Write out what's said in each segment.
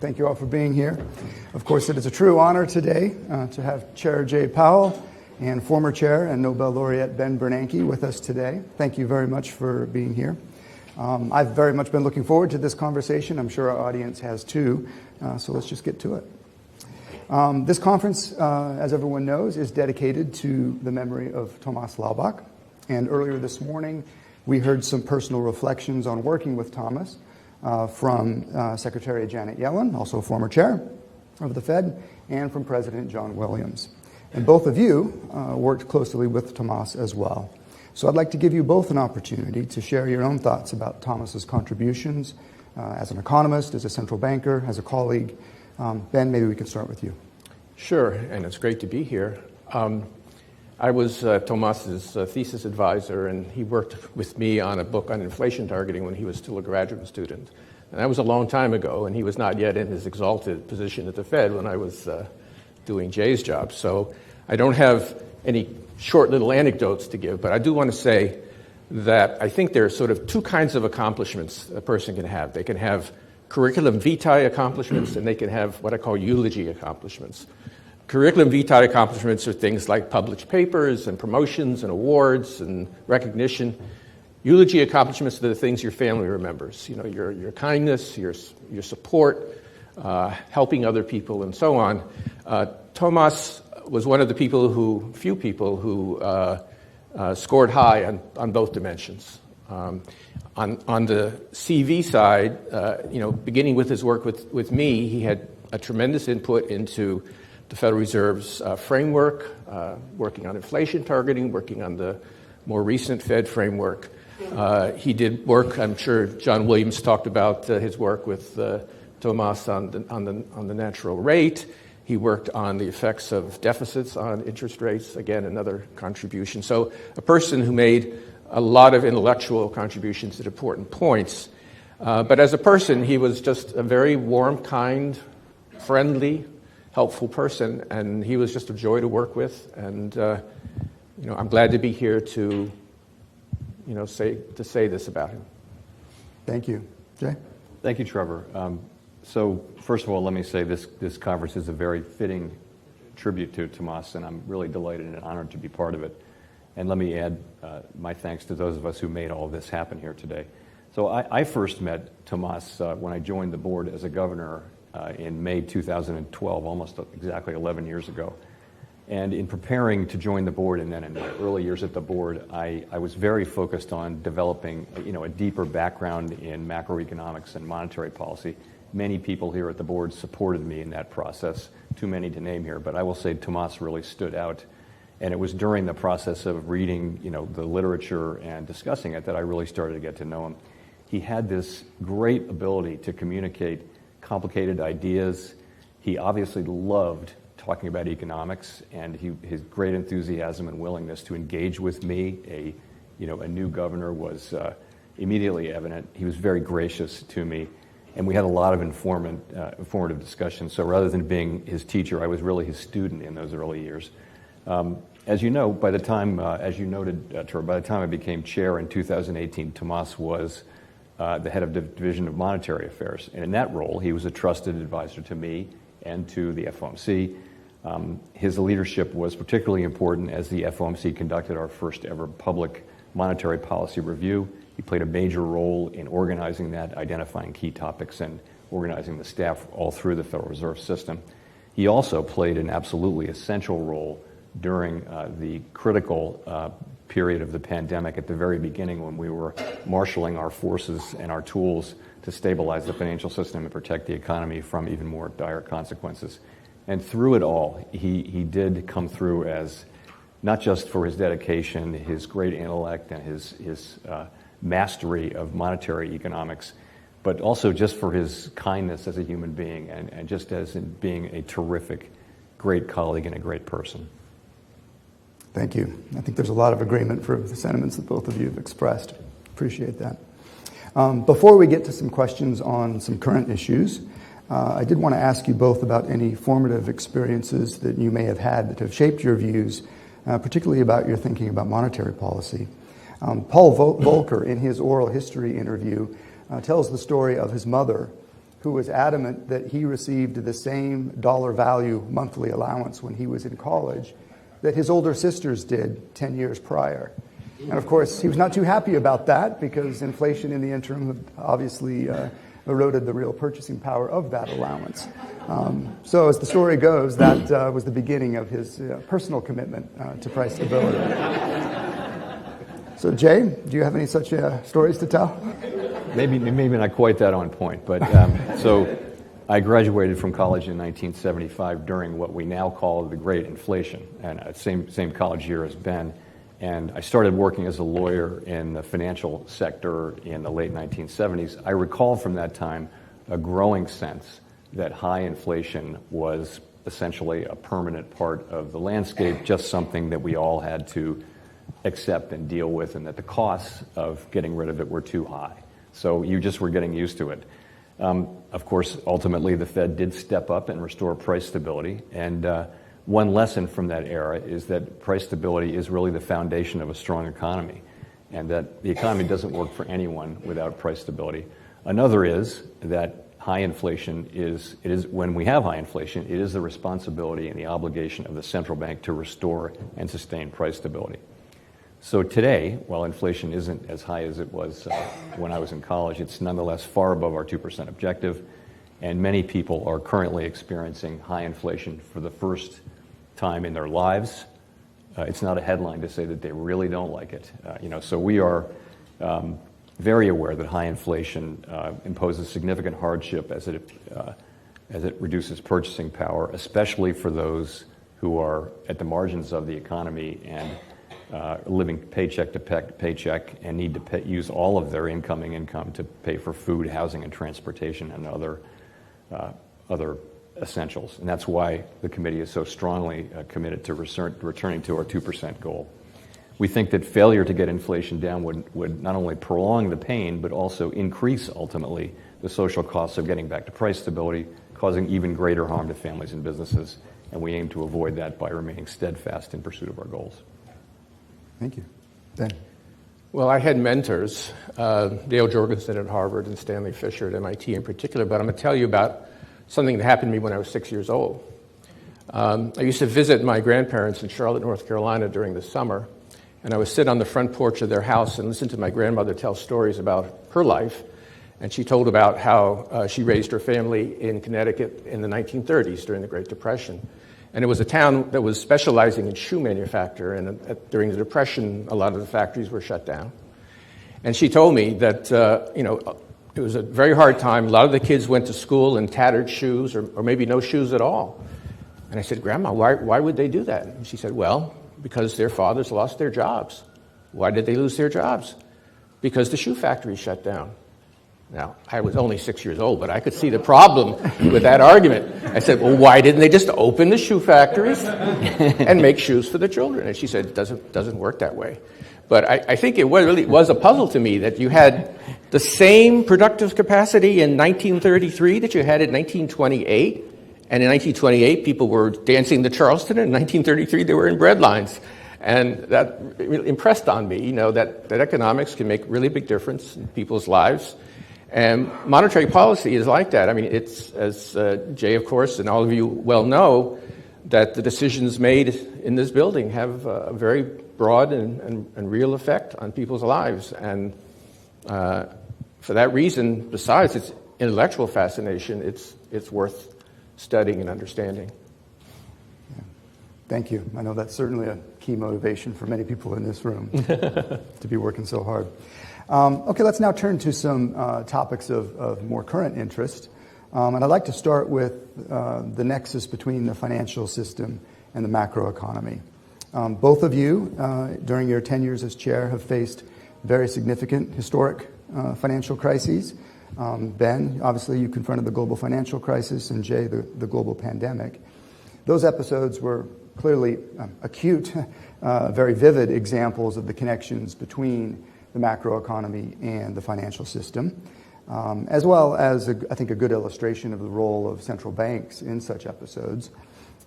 Thank you all for being here. Of course, it is a true honor today to have Chair Jay Powell and former Chair and Nobel laureate Ben Bernanke with us today. Thank you very much for being here. I've very much been looking forward to this conversation. I'm sure our audience has too, so let's just get to it. This conference, as everyone knows, is dedicated to the memory of Thomas Laubach. And earlier this morning, we heard some personal reflections on working with Thomas from Secretary Janet Yellen, also former chair of the Fed, and from President John Williams. And both of you worked closely with Thomas as well. So I'd like to give you both an opportunity to share your own thoughts about Thomas's contributions as an economist, as a central banker, as a colleague. Ben, maybe we can start with you. Sure, and it's great to be here. I was Thomas's thesis advisor, and he worked with me on a book on inflation targeting when he was still a graduate student. And that was a long time ago, and he was not yet in his exalted position at the Fed when I was doing Jay's job. So I don't have any short little anecdotes to give, but I do want to say that I think there are sort of two kinds of accomplishments a person can have. They can have curriculum vitae accomplishments, and they can have what I call eulogy accomplishments. Curriculum vitae accomplishments are things like published papers and promotions and awards and recognition. Eulogy accomplishments are the things your family remembers. You know, your kindness, your support, helping other people, and so on. Thomas was one of the few people who scored high on both dimensions. On the CV side, beginning with his work with me, he had a tremendous input into the Federal Reserve's framework, working on inflation targeting, working on the more recent Fed framework. He did work, I'm sure John Williams talked about his work with Thomas on the natural rate. He worked on the effects of deficits on interest rates, again, another contribution. So a person who made a lot of intellectual contributions at important points. But as a person, he was just a very warm, kind, friendly, helpful person, and he was just a joy to work with. And I'm glad to be here to say this about him. Thank you, Jay. Thank you, Trevor. So first of all, let me say this conference is a very fitting tribute to Thomas, and I'm really delighted and honored to be part of it. And let me add my thanks to those of us who made all of this happen here today. So I first met Thomas when I joined the board as a governor in May 2012, almost exactly 11 years ago. And in preparing to join the board, and then in my early years at the board, I was very focused on developing a deeper background in macroeconomics and monetary policy. Many people here at the board supported me in that process, too many to name here, but I will say Thomas really stood out. And it was during the process of reading, the literature and discussing it that I really started to get to know him. He had this great ability to communicate complicated ideas. He obviously loved talking about economics, and his great enthusiasm and willingness to engage with me, a new governor, was immediately evident. He was very gracious to me, and we had a lot of informative discussions. So rather than being his teacher, I was really his student in those early years. As you know, by the time, as you noted, Trevor, by the time I became chair in 2018, Thomas was the head of the Division of Monetary Affairs. And in that role, he was a trusted advisor to me and to the FOMC. His leadership was particularly important as the FOMC conducted our first ever public monetary policy review. He played a major role in organizing that, identifying key topics, and organizing the staff all through the Federal Reserve System. He also played an absolutely essential role during the critical period of the pandemic at the very beginning, when we were marshaling our forces and our tools to stabilize the financial system and protect the economy from even more dire consequences. And through it all, he did come through as, not just for his dedication, his great intellect, and his mastery of monetary economics, but also just for his kindness as a human being, and just as in being a terrific, great colleague and a great person. Thank you. I think there's a lot of agreement for the sentiments that both of you have expressed. Appreciate that. Before we get to some questions on some current issues, I did want to ask you both about any formative experiences that you may have had that have shaped your views, particularly about your thinking about monetary policy. Paul Volcker, in his oral history interview, tells the story of his mother, who was adamant that he received the same dollar value monthly allowance when he was in college that his older sisters did 10 years prior. And of course, he was not too happy about that because inflation in the interim had obviously eroded the real purchasing power of that allowance. So as the story goes, that was the beginning of his personal commitment to price stability. So Jay, do you have any such stories to tell? Maybe not quite that on point, but so I graduated from college in 1975 during what we now call the Great Inflation, and same college year as Ben. And I started working as a lawyer in the financial sector in the late 1970s. I recall from that time a growing sense that high inflation was essentially a permanent part of the landscape, just something that we all had to accept and deal with, and that the costs of getting rid of it were too high. So you just were getting used to it. Of course, ultimately, the Fed did step up and restore price stability. And one lesson from that era is that price stability is really the foundation of a strong economy, and that the economy doesn't work for anyone without price stability. Another is that high inflation when we have high inflation, it is the responsibility and the obligation of the central bank to restore and sustain price stability. So today, while inflation isn't as high as it was when I was in college, it's nonetheless far above our 2% objective, and many people are currently experiencing high inflation for the first time in their lives. It's not a headline to say that they really don't like it. So we are very aware that high inflation imposes significant hardship as it reduces purchasing power, especially for those who are at the margins of the economy and living paycheck to paycheck and need to use all of their incoming income to pay for food, housing, and transportation and other essentials. And that's why the committee is so strongly committed to returning to our 2% goal. We think that failure to get inflation down would not only prolong the pain, but also increase, ultimately, the social costs of getting back to price stability, causing even greater harm to families and businesses. And we aim to avoid that by remaining steadfast in pursuit of our goals. Thank you. Ben. Well, I had mentors, Dale Jorgensen at Harvard and Stanley Fischer at MIT in particular, but I'm going to tell you about something that happened to me when I was 6 years old. I used to visit my grandparents in Charlotte, North Carolina during the summer, and I would sit on the front porch of their house and listen to my grandmother tell stories about her life. And she told about how she raised her family in Connecticut in the 1930s during the Great Depression. And it was a town that was specializing in shoe manufacture, and during the Depression, a lot of the factories were shut down. And she told me that, it was a very hard time. A lot of the kids went to school in tattered shoes or maybe no shoes at all. And I said, Grandma, why would they do that? And she said, well, because their fathers lost their jobs. Why did they lose their jobs? Because the shoe factory shut down. Now, I was only 6 years old, but I could see the problem with that argument. I said, well, why didn't they just open the shoe factories and make shoes for the children? And she said, it doesn't work that way. But I think it really was a puzzle to me that you had the same productive capacity in 1933 that you had in 1928. And in 1928, people were dancing the Charleston, and in 1933, they were in bread lines. And that really impressed on me, that economics can make really big difference in people's lives. And monetary policy is like that. I mean, it's, as Jay, of course, and all of you well know, that the decisions made in this building have a very broad and real effect on people's lives. And for that reason, besides its intellectual fascination, it's worth studying and understanding. Yeah. Thank you. I know that's certainly a key motivation for many people in this room to be working so hard. Okay, let's now turn to some topics of more current interest. And I'd like to start with the nexus between the financial system and the macroeconomy. Both of you, during your 10 years as chair, have faced very significant historic financial crises. Ben, obviously you confronted the global financial crisis, and Jay, the global pandemic. Those episodes were clearly acute, very vivid examples of the connections between the macroeconomy and the financial system, as well as, I think, a good illustration of the role of central banks in such episodes.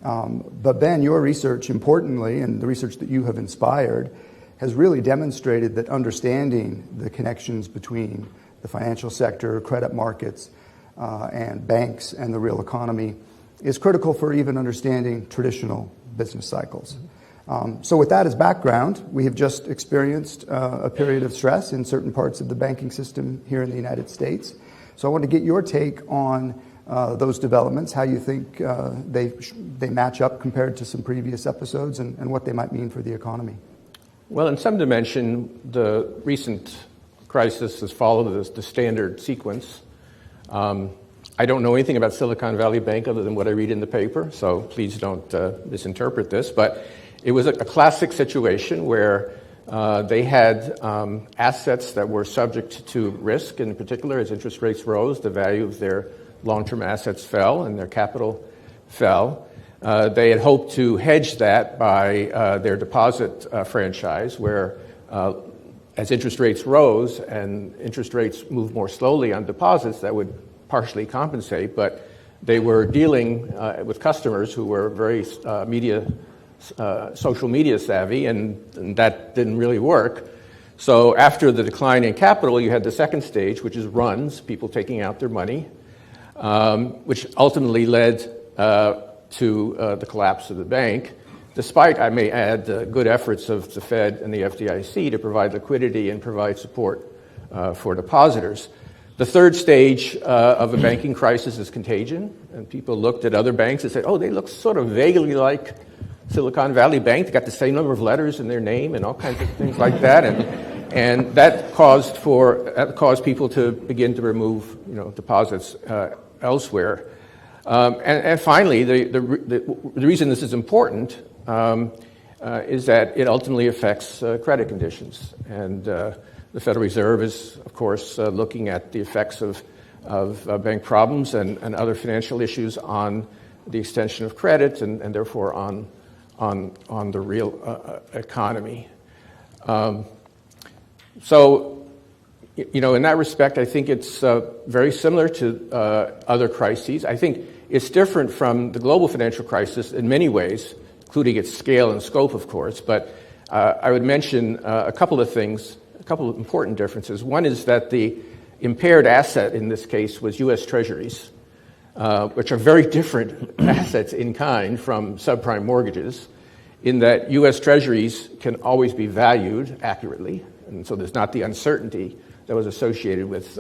But Ben, your research, importantly, and the research that you have inspired, has really demonstrated that understanding the connections between the financial sector, credit markets, and banks and the real economy is critical for even understanding traditional business cycles. So with that as background, we have just experienced a period of stress in certain parts of the banking system here in the United States. So I want to get your take on those developments, how you think they match up compared to some previous episodes, and what they might mean for the economy. Well, in some dimension, the recent crisis has followed the standard sequence. I don't know anything about Silicon Valley Bank other than what I read in the paper, so please don't misinterpret this. But it was a classic situation where they had assets that were subject to risk. In particular, as interest rates rose, the value of their long-term assets fell and their capital fell. They had hoped to hedge that by their deposit franchise, where as interest rates rose and interest rates moved more slowly on deposits, that would partially compensate, but they were dealing with customers who were very social media savvy, and that didn't really work. So after the decline in capital, you had the second stage, which is runs, people taking out their money, which ultimately led to the collapse of the bank, despite, I may add, the good efforts of the Fed and the FDIC to provide liquidity and provide support for depositors. The third stage of a banking crisis is contagion, and people looked at other banks and said, oh, they look sort of vaguely like Silicon Valley Bank. They got the same number of letters in their name and all kinds of things like that, and that caused people to begin to remove deposits elsewhere. And finally, the reason this is important is that it ultimately affects credit conditions. And the Federal Reserve is, of course, looking at the effects of bank problems and other financial issues on the extension of credit and therefore on the real economy. So, in that respect, I think it's very similar to other crises. I think it's different from the global financial crisis in many ways, including its scale and scope, of course. But I would mention a couple of things, a couple of important differences. One is that the impaired asset in this case was U.S. Treasuries, which are very different assets in kind from subprime mortgages, in that U.S. Treasuries can always be valued accurately, and so there's not the uncertainty that was associated with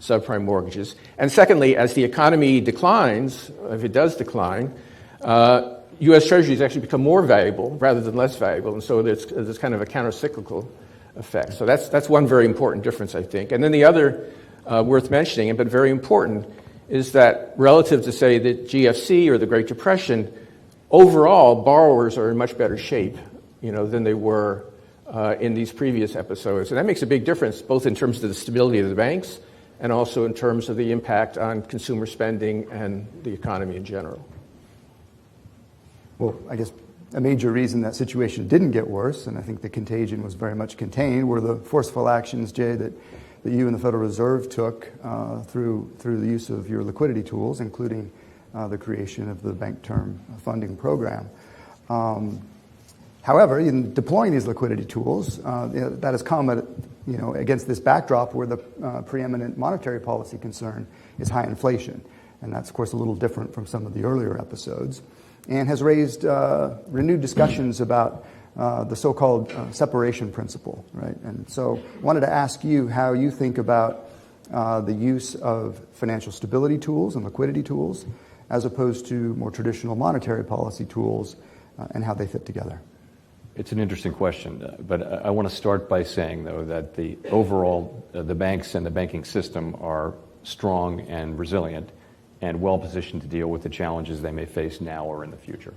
subprime mortgages. And secondly, as the economy declines, if it does decline, U.S. Treasuries actually become more valuable rather than less valuable, and so there's kind of a counter-cyclical effect. So that's one very important difference, I think. And then the other worth mentioning, but very important, is that relative to, say, the GFC or the Great Depression, overall, borrowers are in much better shape, than they were in these previous episodes. And that makes a big difference, both in terms of the stability of the banks and also in terms of the impact on consumer spending and the economy in general. Well, I guess a major reason that situation didn't get worse, and I think the contagion was very much contained, were the forceful actions, Jay, that you and the Federal Reserve took through the use of your liquidity tools, including the creation of the Bank Term Funding Program. However, in deploying these liquidity tools, that has come at, against this backdrop where the preeminent monetary policy concern is high inflation. And that's, of course, a little different from some of the earlier episodes, and has raised renewed discussions about the so-called separation principle, right? And so I wanted to ask you how you think about the use of financial stability tools and liquidity tools as opposed to more traditional monetary policy tools and how they fit together. It's an interesting question, but I want to start by saying, though, that the overall, the banks and the banking system are strong and resilient and well-positioned to deal with the challenges they may face now or in the future.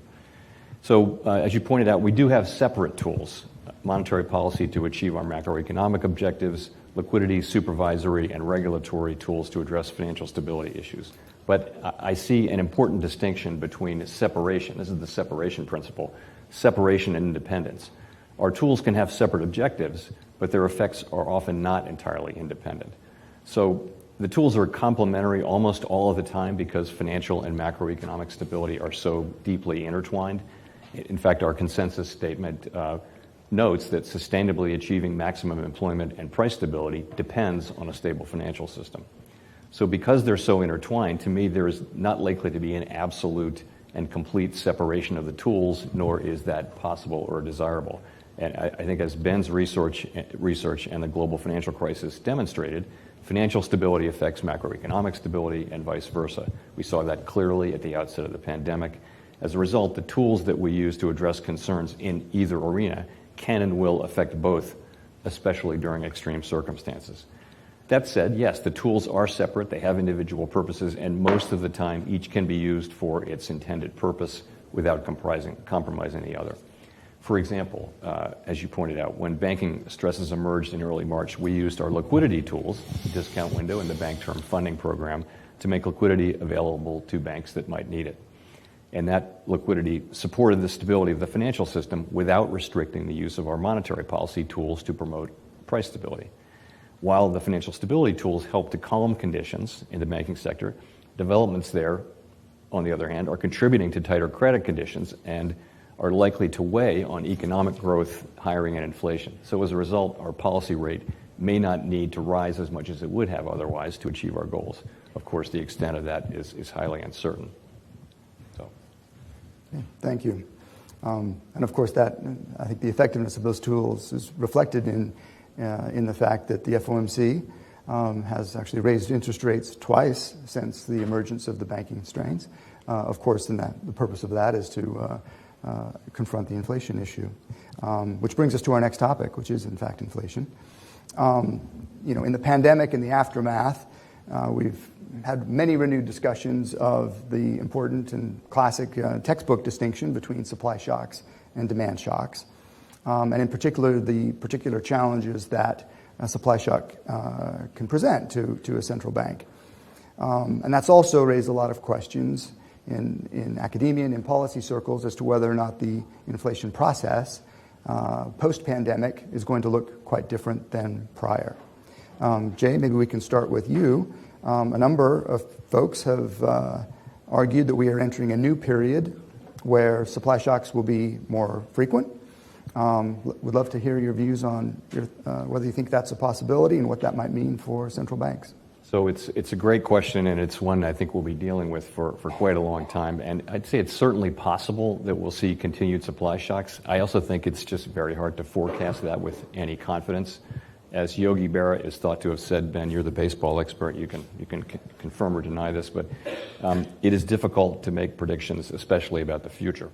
So, as you pointed out, we do have separate tools, monetary policy to achieve our macroeconomic objectives, liquidity, supervisory, and regulatory tools to address financial stability issues. But I see an important distinction between separation, this is the separation principle, separation and independence. Our tools can have separate objectives, but their effects are often not entirely independent. So the tools are complementary almost all of the time because financial and macroeconomic stability are so deeply intertwined. In fact, our consensus statement notes that sustainably achieving maximum employment and price stability depends on a stable financial system. So because they're so intertwined, to me, there is not likely to be an absolute and complete separation of the tools, nor is that possible or desirable. And I think as Ben's research and the global financial crisis demonstrated, financial stability affects macroeconomic stability and vice versa. We saw that clearly at the outset of the pandemic. As a result, the tools that we use to address concerns in either arena can and will affect both, especially during extreme circumstances. That said, yes, the tools are separate, they have individual purposes, and most of the time each can be used for its intended purpose without compromising the other. For example, as you pointed out, when banking stresses emerged in early March, we used our liquidity tools, the discount window and the Bank Term Funding Program, to make liquidity available to banks that might need it. And that liquidity supported the stability of the financial system without restricting the use of our monetary policy tools to promote price stability. While the financial stability tools help to calm conditions in the banking sector, developments there, on the other hand, are contributing to tighter credit conditions and are likely to weigh on economic growth, hiring, and inflation. So as a result, our policy rate may not need to rise as much as it would have otherwise to achieve our goals. Of course, the extent of that is highly uncertain. So, thank you. And of course, I think the effectiveness of those tools is reflected in the fact that the FOMC has actually raised interest rates twice since the emergence of the banking strains. Of course, the purpose of that is to confront the inflation issue, which brings us to our next topic, which is, in fact, inflation. In the pandemic and the aftermath, we've had many renewed discussions of the important and classic textbook distinction between supply shocks and demand shocks. And in particular, the particular challenges that a supply shock can present to a central bank. And that's also raised a lot of questions in academia and in policy circles as to whether or not the inflation process post-pandemic is going to look quite different than prior. Jay, maybe we can start with you. A number of folks have argued that we are entering a new period where supply shocks will be more frequent. Would love to hear your views on whether you think that's a possibility and what that might mean for central banks. So it's a great question, and it's one I think we'll be dealing with for quite a long time. And I'd say it's certainly possible that we'll see continued supply shocks. I also think it's just very hard to forecast that with any confidence. As Yogi Berra is thought to have said, Ben, you're the baseball expert, you can confirm or deny this, but it is difficult to make predictions, especially about the future.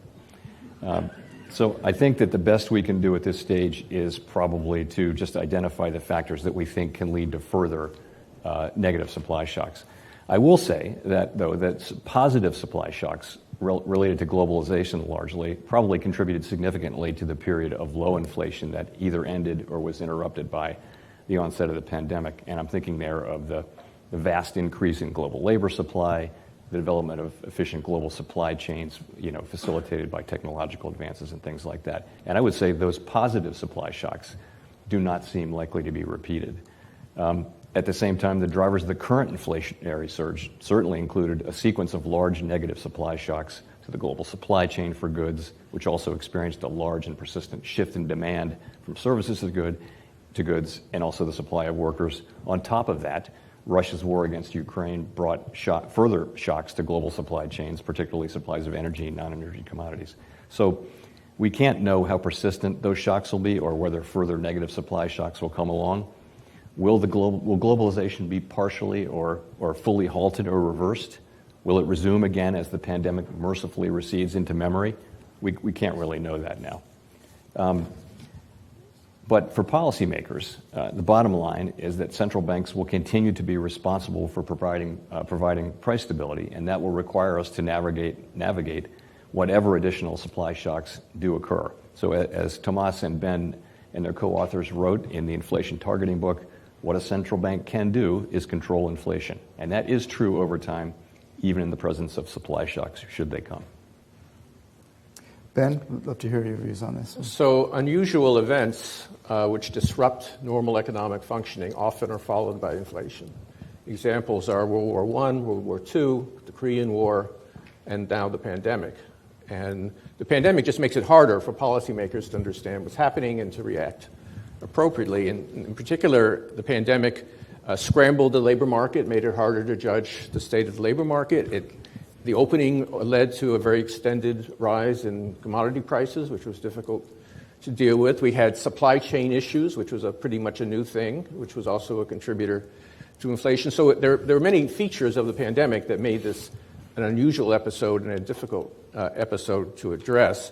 So I think that the best we can do at this stage is probably to just identify the factors that we think can lead to further negative supply shocks. I will say that, though, that positive supply shocks related to globalization largely probably contributed significantly to the period of low inflation that either ended or was interrupted by the onset of the pandemic. And I'm thinking there of the vast increase in global labor supply, the development of efficient global supply chains, facilitated by technological advances and things like that. And I would say those positive supply shocks do not seem likely to be repeated. At the same time, the drivers of the current inflationary surge certainly included a sequence of large negative supply shocks to the global supply chain for goods, which also experienced a large and persistent shift in demand from services to goods, and also the supply of workers. On top of that, Russia's war against Ukraine brought further shocks to global supply chains, particularly supplies of energy and non-energy commodities. So we can't know how persistent those shocks will be or whether further negative supply shocks will come along. Will globalization be partially or fully halted or reversed? Will it resume again as the pandemic mercifully recedes into memory? We can't really know that now. But for policymakers, the bottom line is that central banks will continue to be responsible for providing price stability, and that will require us to navigate whatever additional supply shocks do occur. So as Thomas and Ben and their co-authors wrote in the inflation targeting book, what a central bank can do is control inflation. And that is true over time, even in the presence of supply shocks, should they come. Ben, I'd love to hear your views on this. So unusual events which disrupt normal economic functioning often are followed by inflation. Examples are World War I, World War II, the Korean War, and now the pandemic. And the pandemic just makes it harder for policymakers to understand what's happening and to react appropriately. And in particular, the pandemic scrambled the labor market, made it harder to judge the state of the labor market. The opening led to a very extended rise in commodity prices, which was difficult to deal with. We had supply chain issues, which was pretty much a new thing, which was also a contributor to inflation. So there are many features of the pandemic that made this an unusual episode and a difficult episode to address.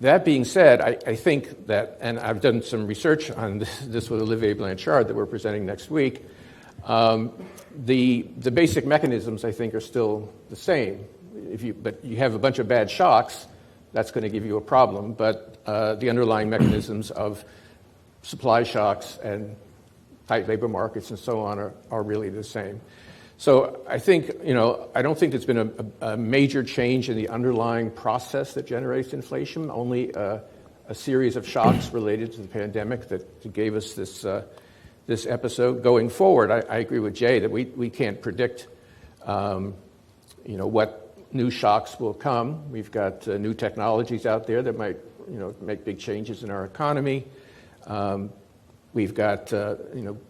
That being said, I think that, and I've done some research on this with Olivier Blanchard that we're presenting next week, the basic mechanisms, I think, are still the same. But you have a bunch of bad shocks, that's going to give you a problem. But the underlying mechanisms of supply shocks and tight labor markets and so on are really the same. So I think, I don't think there's been a major change in the underlying process that generates inflation, only a series of shocks related to the pandemic that gave us this episode. Going forward, I agree with Jay that we can't predict, what new shocks will come. We've got new technologies out there that might, make big changes in our economy. We've got,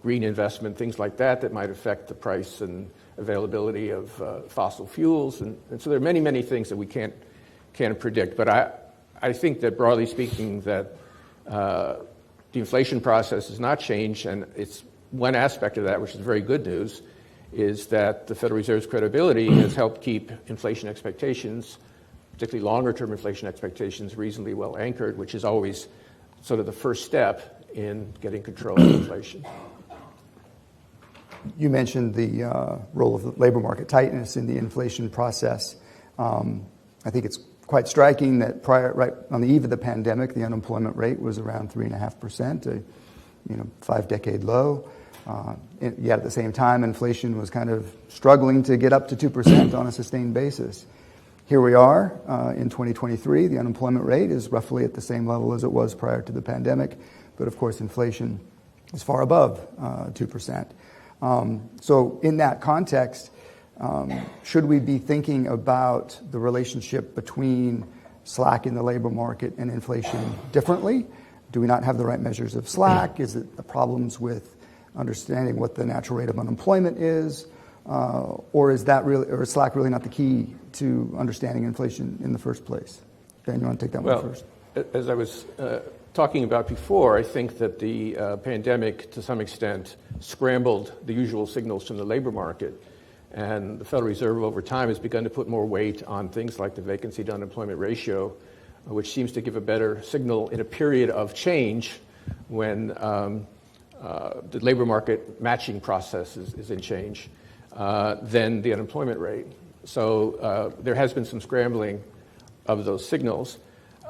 green investment, things like that might affect the price and availability of fossil fuels. And so there are many, many things that we can't predict. But I think that, broadly speaking, that the inflation process has not changed. And it's one aspect of that, which is very good news, is that the Federal Reserve's credibility has helped keep inflation expectations, particularly longer-term inflation expectations, reasonably well anchored, which is always sort of the first step in getting control of inflation. You mentioned the role of the labor market tightness in the inflation process. I think it's quite striking that right on the eve of the pandemic, the unemployment rate was around 3.5%, a 5-decade low. Yet at the same time, inflation was kind of struggling to get up to 2% on a sustained basis. Here we are in 2023. The unemployment rate is roughly at the same level as it was prior to the pandemic. But of course, inflation is far above 2%. So in that context, should we be thinking about the relationship between slack in the labor market and inflation differently? Do we not have the right measures of slack? Is it the problems with understanding what the natural rate of unemployment is? Or is slack really not the key to understanding inflation in the first place? Ben, you want to take that one first? As I was talking about before, I think that the pandemic, to some extent, scrambled the usual signals from the labor market. And the Federal Reserve over time has begun to put more weight on things like the vacancy to unemployment ratio, which seems to give a better signal in a period of change when the labor market matching process is in change than the unemployment rate. So there has been some scrambling of those signals.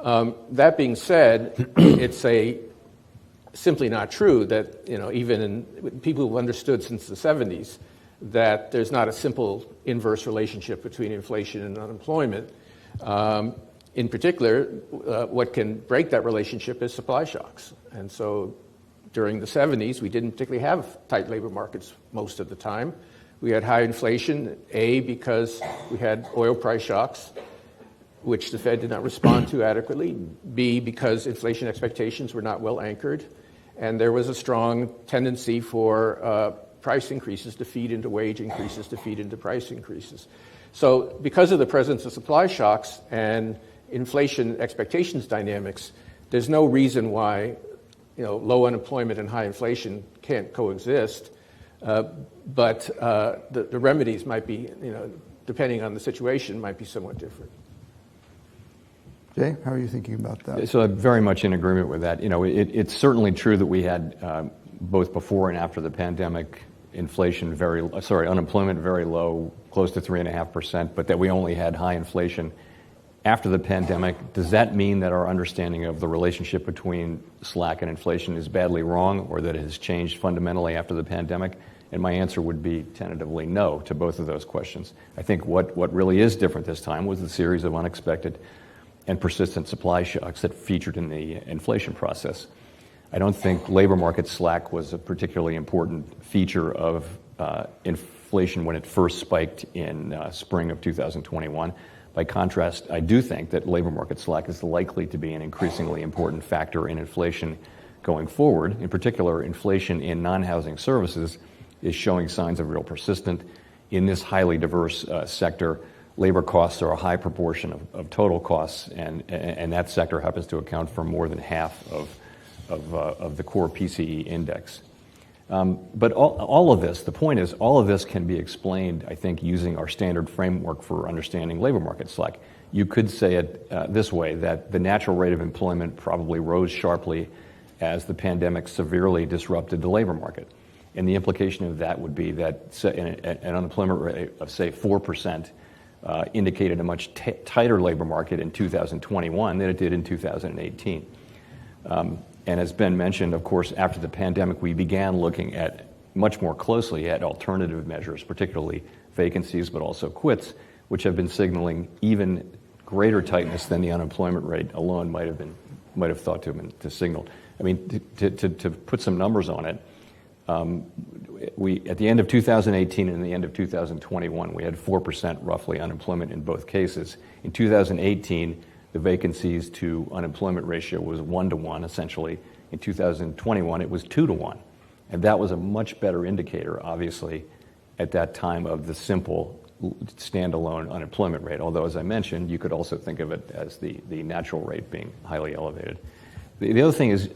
That being said, it's simply not true that, even in people who've understood since the 70s that there's not a simple inverse relationship between inflation and unemployment. In particular, what can break that relationship is supply shocks. And so during the 70s, we didn't particularly have tight labor markets most of the time. We had high inflation, because we had oil price shocks, which the Fed did not respond to adequately, B, because inflation expectations were not well anchored, and there was a strong tendency for price increases to feed into wage increases, to feed into price increases. So because of the presence of supply shocks and inflation expectations dynamics, there's no reason why low unemployment and high inflation can't coexist, but the remedies might be, depending on the situation, might be somewhat different. Jay, how are you thinking about that? So I'm very much in agreement with that. It's certainly true that we had both before and after the pandemic unemployment very low, close to 3.5%, but that we only had high inflation after the pandemic. Does that mean that our understanding of the relationship between slack and inflation is badly wrong, or that it has changed fundamentally after the pandemic? And my answer would be tentatively no to both of those questions. I think what really is different this time was the series of unexpected and persistent supply shocks that featured in the inflation process. I don't think labor market slack was a particularly important feature of inflation when it first spiked in spring of 2021. By contrast, I do think that labor market slack is likely to be an increasingly important factor in inflation going forward. In particular, inflation in non-housing services is showing signs of real persistent. In this highly diverse sector, labor costs are a high proportion of total costs, and that sector happens to account for more than half of the core PCE index. But all of this, the point is, all of this can be explained, I think, using our standard framework for understanding labor market slack. You could say it this way, that the natural rate of employment probably rose sharply as the pandemic severely disrupted the labor market. And the implication of that would be that an unemployment rate of, say, 4% indicated a much tighter labor market in 2021 than it did in 2018. And as Ben mentioned, of course, after the pandemic, we began looking at much more closely at alternative measures, particularly vacancies, but also quits, which have been signaling even greater tightness than the unemployment rate alone might have thought to signal. I mean, to put some numbers on it, we at the end of 2018 and the end of 2021, we had 4% roughly unemployment in both cases. In 2018, the vacancies to unemployment ratio was 1-to-1 essentially. In 2021, it was 2-to-1. And that was a much better indicator, obviously, at that time of the simple standalone unemployment rate. Although, as I mentioned, you could also think of it as the natural rate being highly elevated. The other thing is,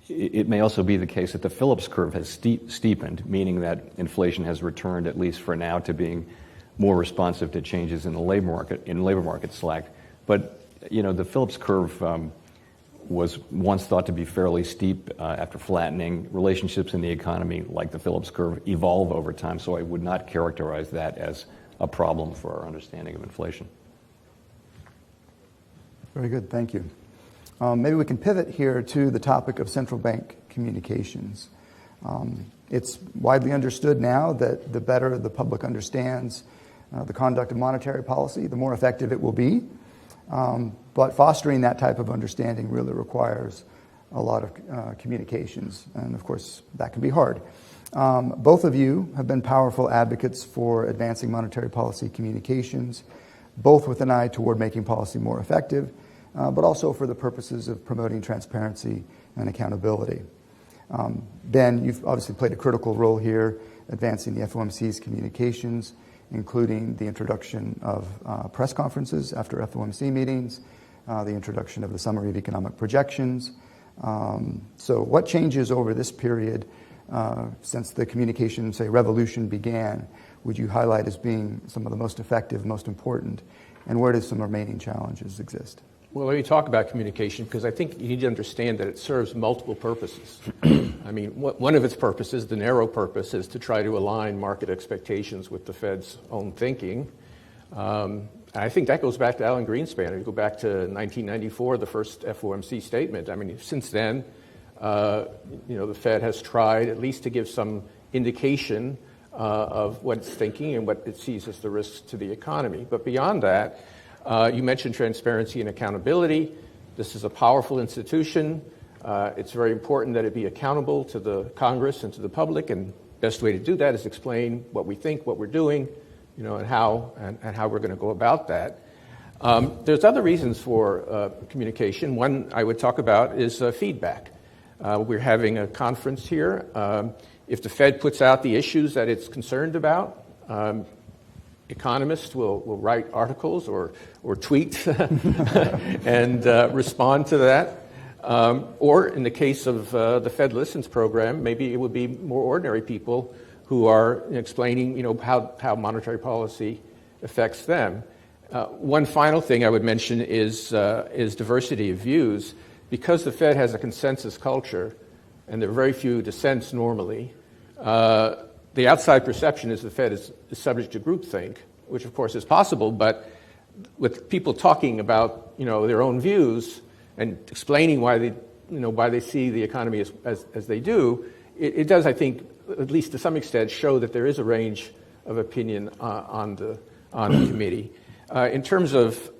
it may also be the case that the Phillips curve has steepened, meaning that inflation has returned, at least for now, to being more responsive to changes in the labor market slack. But the Phillips curve was once thought to be fairly steep after flattening. Relationships in the economy, like the Phillips curve, evolve over time, so I would not characterize that as a problem for our understanding of inflation. Very good, thank you. Maybe we can pivot here to the topic of central bank communications. It's widely understood now that the better the public understands the conduct of monetary policy, the more effective it will be. But fostering that type of understanding really requires a lot of communications, and of course that can be hard. Both of you have been powerful advocates for advancing monetary policy communications, both with an eye toward making policy more effective, but also for the purposes of promoting transparency and accountability. Ben, you've obviously played a critical role here, advancing the FOMC's communications, including the introduction of press conferences after FOMC meetings, the introduction of the summary of economic projections. So what changes over this period since the communication, say, revolution began, would you highlight as being some of the most effective, most important, and where do some remaining challenges exist? Well, let me talk about communication, because I think you need to understand that it serves multiple purposes. I mean, one of its purposes, the narrow purpose, is to try to align market expectations with the Fed's own thinking. I think that goes back to Alan Greenspan. You go back to 1994, the first FOMC statement. I mean, since then, the Fed has tried at least to give some indication of what it's thinking and what it sees as the risks to the economy. But beyond that, you mentioned transparency and accountability. This is a powerful institution. It's very important that it be accountable to the Congress and to the public, and the best way to do that is explain what we think, what we're doing, and how we're going to go about that. There's other reasons for communication. One I would talk about is feedback. We're having a conference here. If the Fed puts out the issues that it's concerned about, economists will write articles or tweet and respond to that. Or in the case of the Fed Listens program, maybe it would be more ordinary people who are explaining, how monetary policy affects them. One final thing I would mention is diversity of views. Because the Fed has a consensus culture, and there are very few dissents normally, the outside perception is the Fed is subject to groupthink, which of course is possible, but with people talking about, their own views and explaining why they see the economy as they do, it does, I think, at least to some extent, show that there is a range of opinion on the committee. In terms of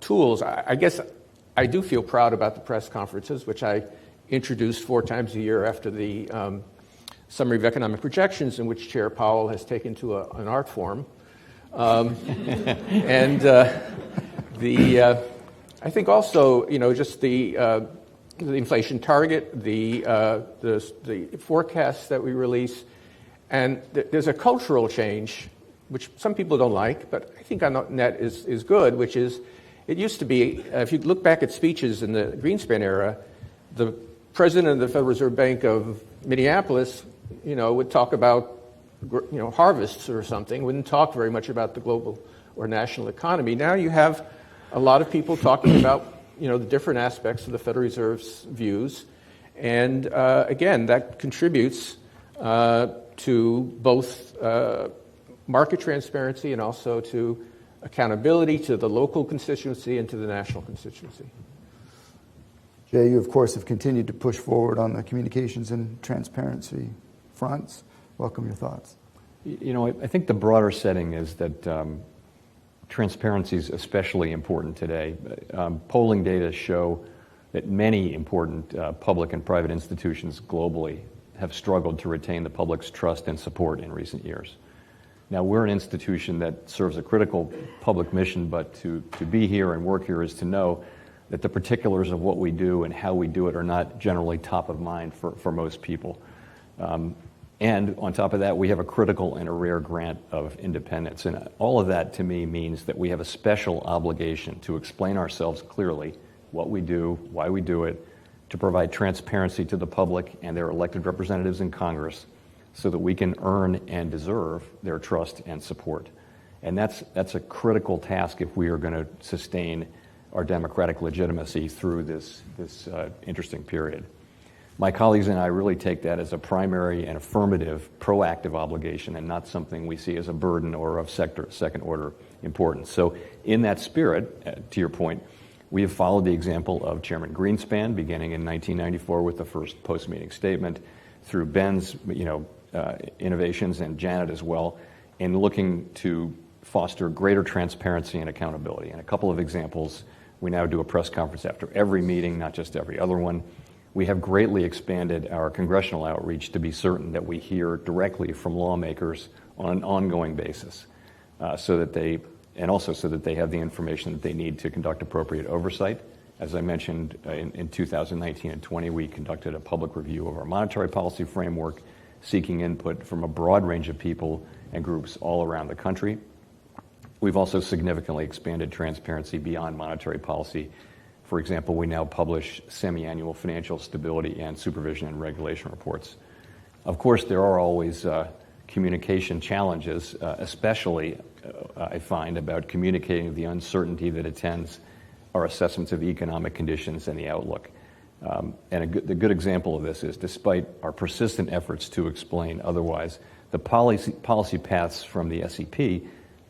tools, I guess I do feel proud about the press conferences, which I introduced 4 times a year after the Summary of Economic Projections, in which Chair Powell has taken to an art form. And I think also, just the inflation target, the forecasts that we release, and there's a cultural change, which some people don't like, but I think on net is good, which is, it used to be, if you look back at speeches in the Greenspan era, the president of the Federal Reserve Bank of Minneapolis, would talk about, harvests or something, wouldn't talk very much about the global or national economy. Now you have a lot of people talking about, the different aspects of the Federal Reserve's views. And again, that contributes to both market transparency and also to accountability to the local constituency and to the national constituency. Jay, you, of course, have continued to push forward on the communications and transparency fronts. Welcome your thoughts. I think the broader setting is that transparency is especially important today. Polling data show that many important public and private institutions globally have struggled to retain the public's trust and support in recent years. Now, we're an institution that serves a critical public mission, but to be here and work here is to know that the particulars of what we do and how we do it are not generally top of mind for most people. And on top of that, we have a critical and a rare grant of independence. And all of that, to me, means that we have a special obligation to explain ourselves clearly, what we do, why we do it, to provide transparency to the public and their elected representatives in Congress so that we can earn and deserve their trust and support. And that's a critical task if we are going to sustain our democratic legitimacy through this interesting period. My colleagues and I really take that as a primary and affirmative, proactive obligation and not something we see as a burden or of second-order importance. So in that spirit, to your point, we have followed the example of Chairman Greenspan, beginning in 1994 with the first post-meeting statement, through Ben's innovations and Janet as well, in looking to foster greater transparency and accountability. And a couple of examples, we now do a press conference after every meeting, not just every other one. We have greatly expanded our congressional outreach to be certain that we hear directly from lawmakers on an ongoing basis, so that they have the information that they need to conduct appropriate oversight. As I mentioned, in 2019 and 20, we conducted a public review of our monetary policy framework, seeking input from a broad range of people and groups all around the country. We've also significantly expanded transparency beyond monetary policy. For example, we now publish semi-annual financial stability and supervision and regulation reports. Of course, there are always communication challenges, especially I find about communicating the uncertainty that attends our assessments of economic conditions and the outlook. And the good example of this is, despite our persistent efforts to explain otherwise, the policy paths from the SEP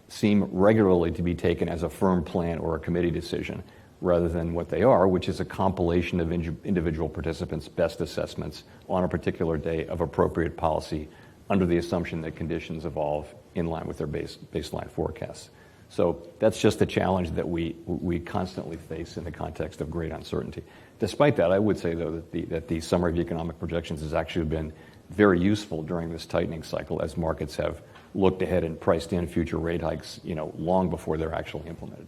seem regularly to be taken as a firm plan or a committee decision, rather than what they are, which is a compilation of individual participants' best assessments on a particular day of appropriate policy under the assumption that conditions evolve in line with their baseline forecasts. So that's just a challenge that we constantly face in the context of great uncertainty. Despite that, I would say, though, that the Summary of Economic Projections has actually been very useful during this tightening cycle as markets have looked ahead and priced in future rate hikes, long before they're actually implemented.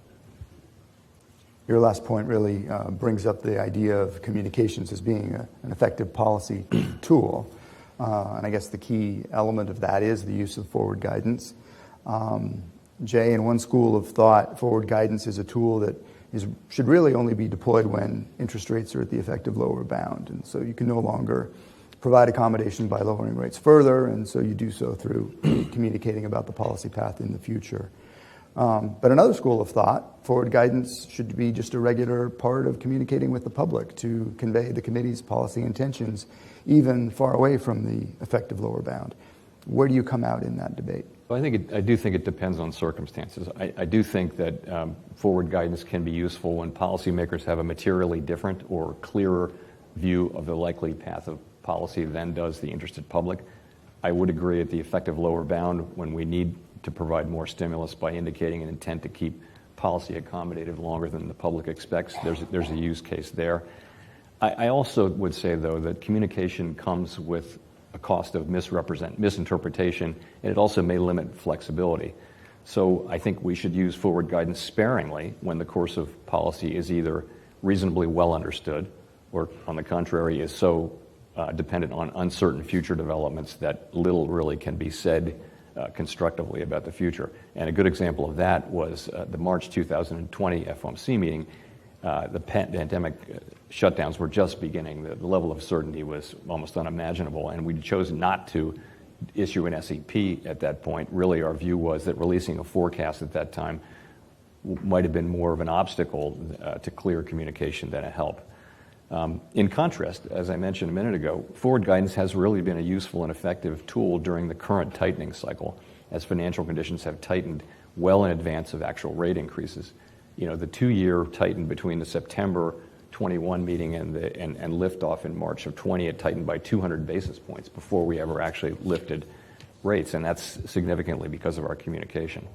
Your last point really brings up the idea of communications as being an effective policy tool. And I guess the key element of that is the use of forward guidance. Jay, in one school of thought, forward guidance is a tool that should really only be deployed when interest rates are at the effective lower bound. And so you can no longer provide accommodation by lowering rates further, and so you do so through communicating about the policy path in the future. But another school of thought, forward guidance should be just a regular part of communicating with the public to convey the committee's policy intentions, even far away from the effective lower bound. Where do you come out in that debate? Well, I do think it depends on circumstances. I do think that forward guidance can be useful when policymakers have a materially different or clearer view of the likely path of policy than does the interested public. I would agree at the effective lower bound when we need to provide more stimulus by indicating an intent to keep policy accommodative longer than the public expects. There's a use case there. I also would say, though, that communication comes with a cost of misinterpretation, and it also may limit flexibility. So I think we should use forward guidance sparingly when the course of policy is either reasonably well understood or on the contrary, is so dependent on uncertain future developments that little really can be said constructively about the future. And a good example of that was the March 2020 FOMC meeting. The pandemic shutdowns were just beginning. The level of certainty was almost unimaginable, and we chose not to issue an SEP at that point. Really, our view was that releasing a forecast at that time might have been more of an obstacle to clear communication than a help. In contrast, as I mentioned a minute ago, forward guidance has really been a useful and effective tool during the current tightening cycle, as financial conditions have tightened well in advance of actual rate increases. You know, the 2-year tightened between the September 21 meeting and liftoff in March of 20. It tightened by 200 basis points before we ever actually lifted rates, and that's significantly because of our communication.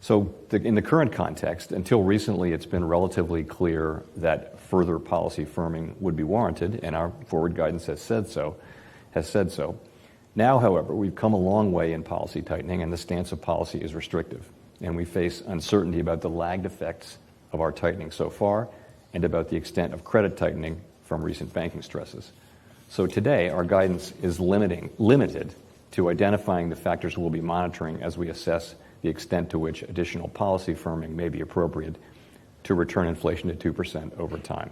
So in the current context, until recently, it's been relatively clear that further policy firming would be warranted, and our forward guidance has said so. Now, however, we've come a long way in policy tightening, and the stance of policy is restrictive, and we face uncertainty about the lagged effects of our tightening so far and about the extent of credit tightening from recent banking stresses. So today, our guidance is limited to identifying the factors we'll be monitoring as we assess the extent to which additional policy firming may be appropriate to return inflation to 2% over time.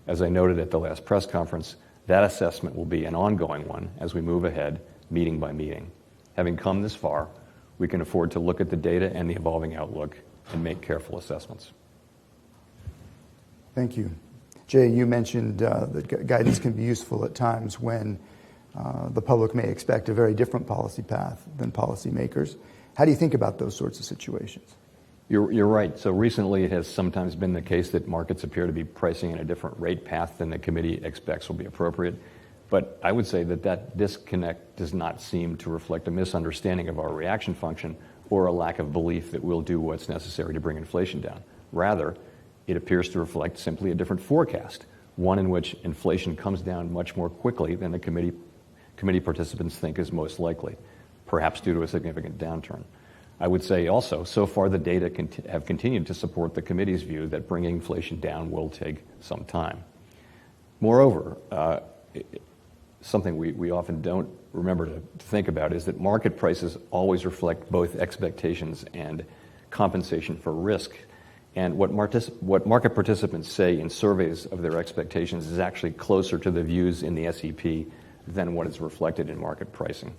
As I noted at the last press conference, that assessment will be an ongoing one as we move ahead, meeting by meeting. Having come this far, we can afford to look at the data and the evolving outlook and make careful assessments. Thank you. Jay, you mentioned that guidance can be useful at times when the public may expect a very different policy path than policymakers. How do you think about those sorts of situations? You're right. So recently it has sometimes been the case that markets appear to be pricing in a different rate path than the committee expects will be appropriate. But I would say that disconnect does not seem to reflect a misunderstanding of our reaction function or a lack of belief that we'll do what's necessary to bring inflation down. Rather, it appears to reflect simply a different forecast, one in which inflation comes down much more quickly than the committee participants think is most likely, perhaps due to a significant downturn. I would say also, so far the data have continued to support the committee's view that bringing inflation down will take some time. Moreover, something we often don't remember to think about is that market prices always reflect both expectations and compensation for risk. And what market participants say in surveys of their expectations is actually closer to the views in the SEP than what is reflected in market pricing.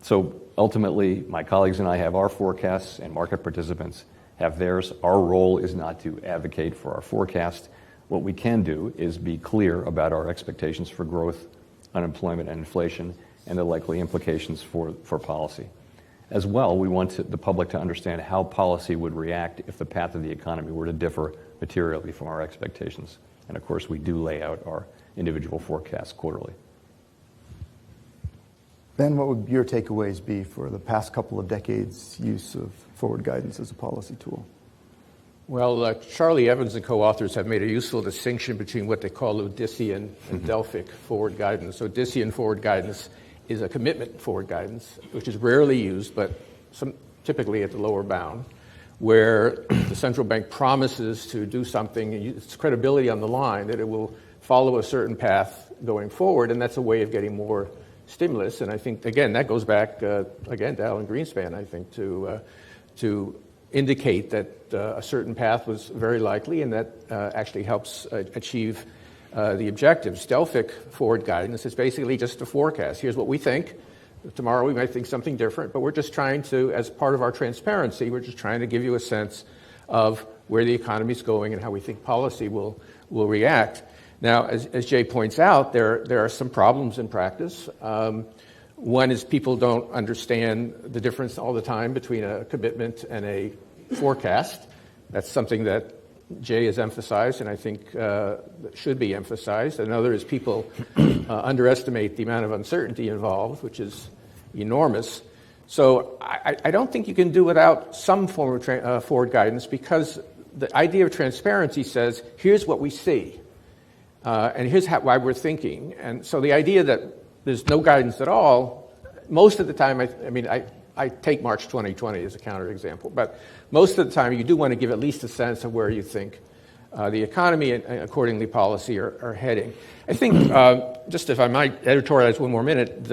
So ultimately, my colleagues and I have our forecasts and market participants have theirs. Our role is not to advocate for our forecast. What we can do is be clear about our expectations for growth, unemployment, and inflation, and the likely implications for policy. As well, we want the public to understand how policy would react if the path of the economy were to differ materially from our expectations. And of course, we do lay out our individual forecasts quarterly. Ben, what would your takeaways be for the past couple of decades' use of forward guidance as a policy tool? Well, Charlie Evans and co-authors have made a useful distinction between what they call Odyssean and Delphic forward guidance. Odyssean forward guidance is a commitment forward guidance, which is rarely used, but typically at the lower bound, where the central bank promises to do something, and its credibility on the line, that it will follow a certain path going forward, and that's a way of getting more stimulus. And I think, again, that goes back, again, to Alan Greenspan, I think, to indicate that a certain path was very likely, and that actually helps achieve the objectives. Delphic forward guidance is basically just a forecast. Here's what we think. Tomorrow we might think something different, but we're just trying to, as part of our transparency, we're just trying to give you a sense of where the economy is going and how we think policy will react. Now, as Jay points out, there are some problems in practice. One is people don't understand the difference all the time between a commitment and a forecast. That's something that Jay has emphasized, and I think should be emphasized. Another is people underestimate the amount of uncertainty involved, which is enormous. So I don't think you can do without some form of forward guidance, because the idea of transparency says, here's what we see, and here's why we're thinking. And so the idea that there's no guidance at all, most of the time, I take March 2020 as a counterexample, but most of the time you do want to give at least a sense of where you think the economy and accordingly policy are heading. I think, just if I might editorialize one more minute,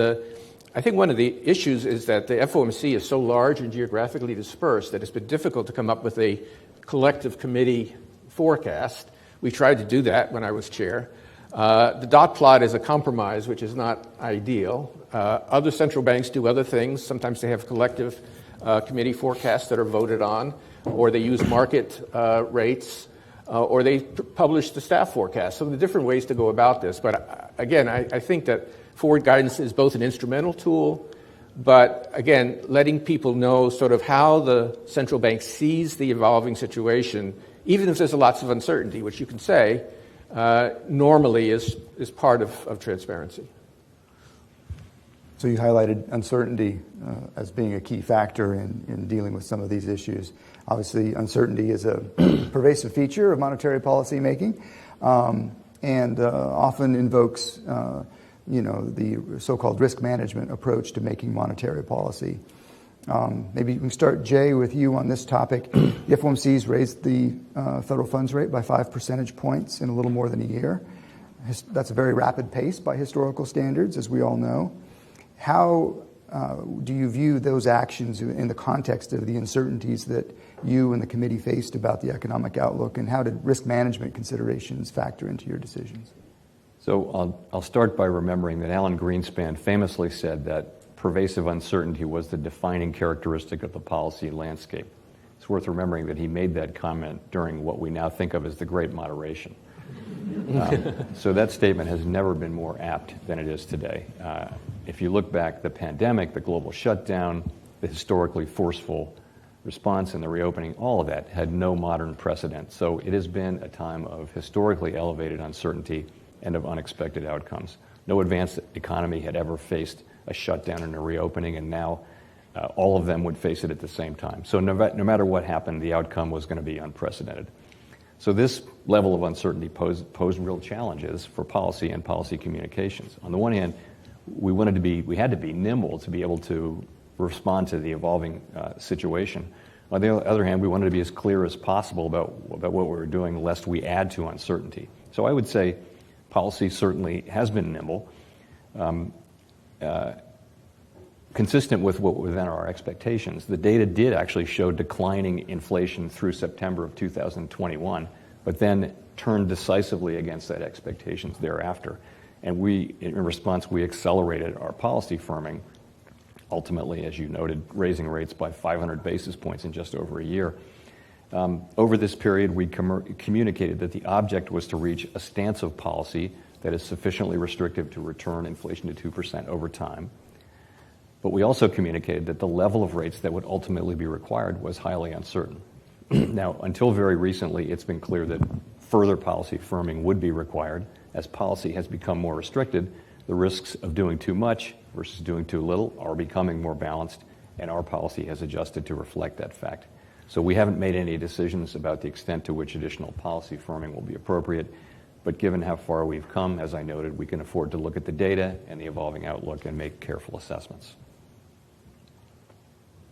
I think one of the issues is that the FOMC is so large and geographically dispersed that it's been difficult to come up with a collective committee forecast. We tried to do that when I was chair. The dot plot is a compromise, which is not ideal. Other central banks do other things. Sometimes they have collective committee forecasts that are voted on, or they use market rates, or they publish the staff forecast. So there are different ways to go about this. But again, I think that forward guidance is both an instrumental tool, but again, letting people know sort of how the central bank sees the evolving situation, even if there's lots of uncertainty, which you can say, normally is part of transparency. So you highlighted uncertainty as being a key factor in dealing with some of these issues. Obviously, uncertainty is a pervasive feature of monetary policy making, and often invokes, the so-called risk management approach to making monetary policy. Maybe we can start, Jay, with you on this topic. The FOMC's raised the federal funds rate by 5 percentage points in a little more than a year. That's a very rapid pace by historical standards, as we all know. How do you view those actions in the context of the uncertainties that you and the committee faced about the economic outlook, and how did risk management considerations factor into your decisions? So I'll start by remembering that Alan Greenspan famously said that pervasive uncertainty was the defining characteristic of the policy landscape. It's worth remembering that he made that comment during what we now think of as the Great Moderation. So that statement has never been more apt than it is today. If you look back, the pandemic, the global shutdown, the historically forceful response and the reopening, all of that had no modern precedent. So it has been a time of historically elevated uncertainty and of unexpected outcomes. No advanced economy had ever faced a shutdown and a reopening, and now all of them would face it at the same time. So no matter what happened, the outcome was going to be unprecedented. So this level of uncertainty posed real challenges for policy and policy communications. On the one hand, we had to be nimble to be able to respond to the evolving situation. On the other hand, we wanted to be as clear as possible about what we were doing, lest we add to uncertainty. So I would say policy certainly has been nimble, consistent with what within our expectations. The data did actually show declining inflation through September of 2021, but then turned decisively against that expectations thereafter. And in response, we accelerated our policy firming, ultimately, as you noted, raising rates by 500 basis points in just over a year. Over this period, we communicated that the object was to reach a stance of policy that is sufficiently restrictive to return inflation to 2% over time. But we also communicated that the level of rates that would ultimately be required was highly uncertain. Now, until very recently, it's been clear that further policy firming would be required. As policy has become more restricted, the risks of doing too much versus doing too little are becoming more balanced, and our policy has adjusted to reflect that fact. So we haven't made any decisions about the extent to which additional policy firming will be appropriate, but given how far we've come, as I noted, we can afford to look at the data and the evolving outlook and make careful assessments.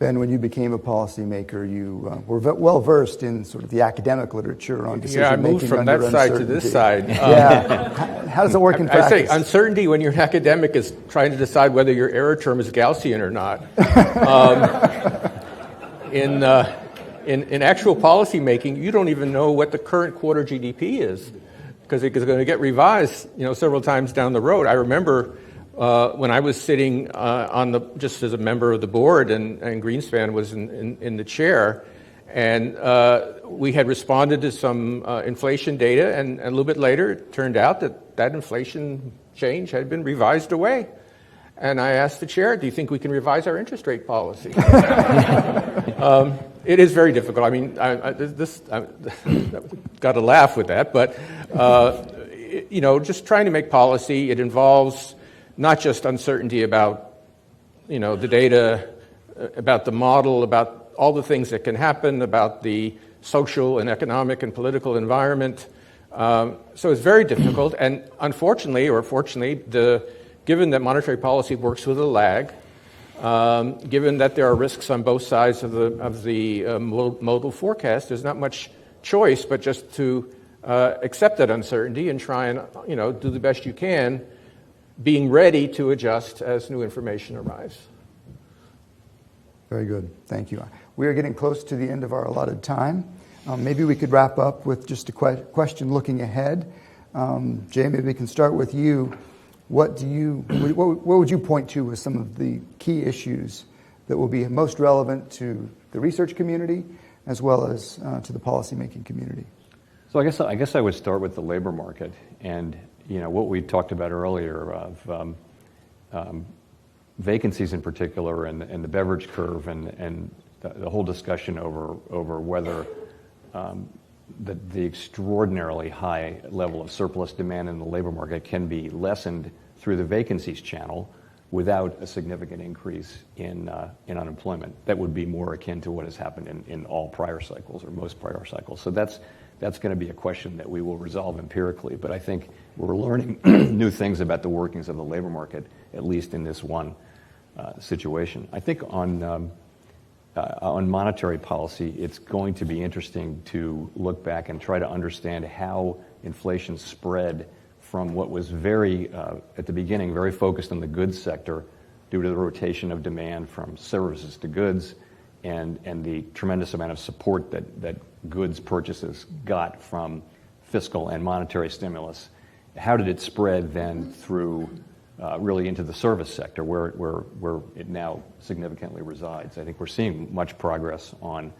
Ben, when you became a policymaker, you were well versed in sort of the academic literature on decision making. Yeah, I moved from that side to this side. How does it work in practice? I say uncertainty when you're an academic is trying to decide whether your error term is Gaussian or not. In actual policy making, you don't even know what the current quarter GDP is because it's going to get revised, several times down the road. I remember when I was sitting just as a member of the board, and Greenspan was in the chair, and we had responded to some inflation data, and a little bit later, it turned out that inflation change had been revised away. And I asked the chair, "Do you think we can revise our interest rate policy?" It is very difficult. I mean, got to laugh with that, but just trying to make policy, it involves not just uncertainty about, the data, about the model, about all the things that can happen, about the social and economic and political environment. So it's very difficult. And unfortunately, or fortunately, given that monetary policy works with a lag, given that there are risks on both sides of the modal forecast, there's not much choice but just to accept that uncertainty and try and do the best you can, being ready to adjust as new information arrives. Very good. Thank you. We are getting close to the end of our allotted time. Maybe we could wrap up with just a question looking ahead. Jay, maybe we can start with you. What would you point to as some of the key issues that will be most relevant to the research community as well as to the policymaking community? So I guess I would start with the labor market, and what we talked about earlier of vacancies in particular, and the beverage curve, and the whole discussion over whether the extraordinarily high level of surplus demand in the labor market can be lessened through the vacancies channel without a significant increase in unemployment. That would be more akin to what has happened in all prior cycles, or most prior cycles. So that's going to be a question that we will resolve empirically. But I think we're learning new things about the workings of the labor market, at least in this one situation. I think on monetary policy, it's going to be interesting to look back and try to understand how inflation spread from what was at the beginning, very focused on the goods sector due to the rotation of demand from services to goods and the tremendous amount of support that goods purchases got from fiscal and monetary stimulus. How did it spread then through really into the service sector where it now significantly resides? I think we're seeing much progress on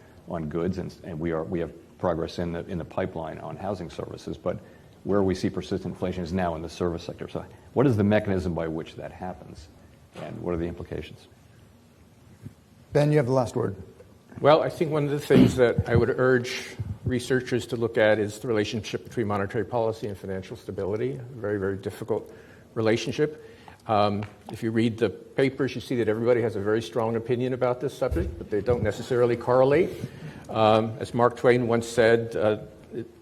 goods, and we have progress in the pipeline on housing services, but where we see persistent inflation is now in the service sector. So what is the mechanism by which that happens, and what are the implications? Ben, you have the last word. Well, I think one of the things that I would urge researchers to look at is the relationship between monetary policy and financial stability, a very, very difficult relationship. If you read the papers, you see that everybody has a very strong opinion about this subject, but they don't necessarily correlate. As Mark Twain once said,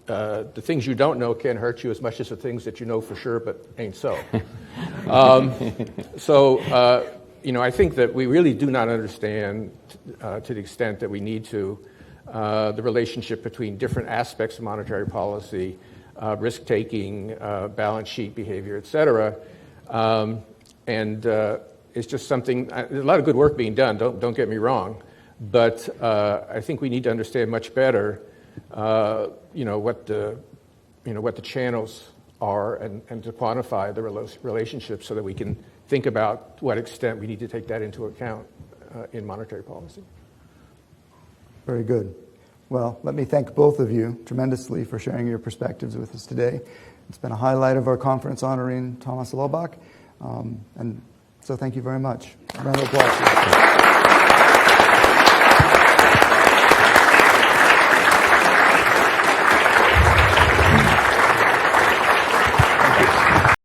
the things you don't know can hurt you as much as the things that you know for sure but ain't so. I think that we really do not understand, to the extent that we need to, the relationship between different aspects of monetary policy, risk-taking, balance sheet behavior, et cetera. It's just something, there's a lot of good work being done, don't get me wrong, but I think we need to understand much better what the channels are and to quantify the relationship so that we can think about to what extent we need to take that into account in monetary policy. Very good. Well, let me thank both of you tremendously for sharing your perspectives with us today. It's been a highlight of our conference honoring Thomas Laubach, and so thank you very much. Round of applause.